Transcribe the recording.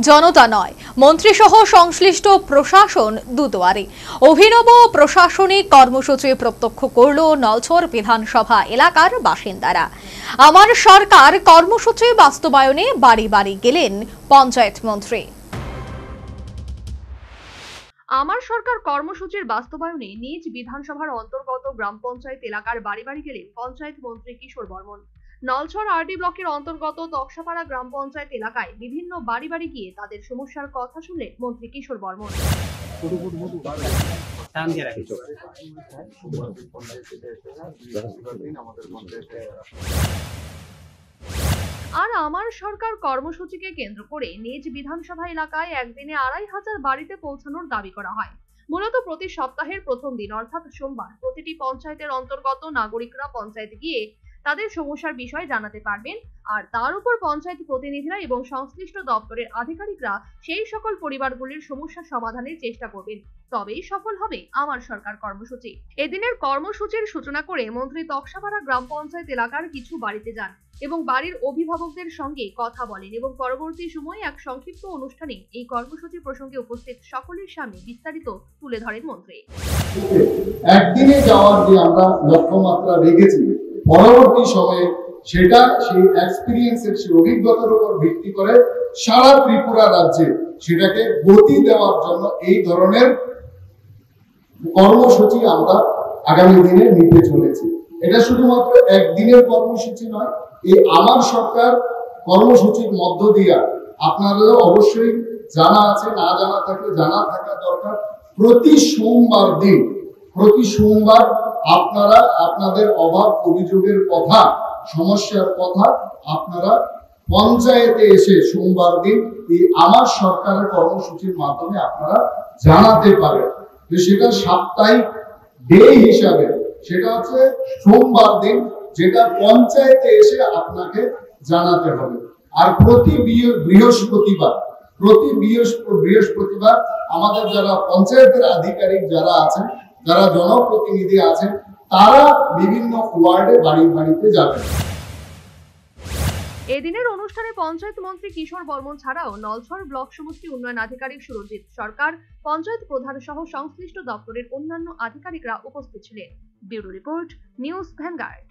জনতা নয়, মন্ত্রীসহ সংশ্লিষ্ট প্রশাসন দুদুয়ারে। অভিনব প্রশাসনিক কর্মসূচি প্রত্যক্ষ করল নলছর বিধানসভা এলাকার বাসিন্দারা। আমার সরকার কর্মসূচি বাস্তবায়নে বাড়ি বাড়ি গেলেন পঞ্চায়েত মন্ত্রী। আমার সরকার কর্মসূচির বাস্তবায়নে নিজ বিধানসভার অন্তর্গত গ্রাম পঞ্চায়েত এলাকার বাড়ি বাড়ি গেলেন পঞ্চায়েত মন্ত্রী কিশোর বর্মন। নলছর আরডি ব্লকের অন্তর্গত তকসাপাড়া গ্রাম পঞ্চায়েত এলাকায় বিভিন্ন বাড়ি বাড়ি গিয়ে তাদের সমস্যার কথা শুনলেন মন্ত্রী কিশোর বর্মন। আর আমার সরকার কর্মসূচিকে কেন্দ্র করে নিজ বিধানসভা এলাকায় একদিনে ২৫০০ বাড়িতে পৌঁছানোর দাবি করা হয়। মূলত প্রতি সপ্তাহের প্রথম দিন অর্থাৎ সোমবার প্রতিটি পঞ্চায়েতের অন্তর্গত নাগরিকরা পঞ্চায়েতে গিয়ে তাদের সমস্যার বিষয় জানাতে পারবেন, আর তার উপর পঞ্চায়েত প্রতিনিধিরা এবং সংশ্লিষ্ট দপ্তরের আধিকারিকরা সেই সকল পরিবারগুলির সমস্যা সমাধানের চেষ্টা করবেন। তবেই সফল হবে আমার সরকার কর্মসূচি। এদিনের কর্মসূচির সূচনা করে মন্ত্রী তকসাপাড়া গ্রাম পঞ্চায়েত এলাকার কিছু বাড়িতে যান এবং বাড়ির অভিভাবকদের সঙ্গে কথা বলেন এবং পরবর্তী সময়ে এক সংক্ষিপ্ত অনুষ্ঠানে এই কর্মসূচি প্রসঙ্গে উপস্থিত সকলের সামনে বিস্তারিত তুলে ধরেন মন্ত্রী। একদিনে যাওয়ার যে আমরা লক্ষ্যমাত্রা রেখেছি, পরবর্তী সময়ে সেটা সেই এক্সপিরিয়েন্সের সেই অভিজ্ঞতার উপর ভিত্তি করে সারা ত্রিপুরা রাজ্যে সেটাকে গতি দেওয়ার জন্য এই ধরনের কর্মসূচি আমরা আগামী দিনে নিতে চলেছি। এটা শুধুমাত্র একদিনের কর্মসূচি নয়, এই আমার সরকার কর্মসূচির মধ্য দিয়ে আপনাদেরও অবশ্যই জানা আছে, না জানা থাকলে জানা থাকা দরকার। প্রতি সোমবার আপনারা আপনাদের অভাব অভিযোগের কথা, সমস্যার কথা আপনারা পঞ্চায়েতে এসে সোমবার দিন এই আমার সরকারের কর্মসূচির মাধ্যমে আপনারা জানাতে পারেন। যে সেটা সাপ্তাহিক ডে হিসাবে সেটা হচ্ছে সোমবার দিন, যেটা পঞ্চায়েতে এসে আপনাকে জানাতে হবে। আর প্রতি বৃহস্পতিবার আমাদের যারা পঞ্চায়েতের আধিকারিক যারা আছেন, যারা জনপ্রতিনিধি আছেন, তারা বিভিন্ন ওয়ার্ডে বাড়ি বাড়িতে যাবেন। এদিনের অনুষ্ঠানে পঞ্চায়েত মন্ত্রী কিশোর বর্মন ছাড়াও নলছর ব্লক সমষ্টি উন্নয়ন আধিকারিক সুরজিৎ সরকার, পঞ্চায়েত প্রধান সহ সংশ্লিষ্ট দপ্তরের অন্যান্য আধিকারিকরা উপস্থিত ছিলেন। Bureau report, news vanguard.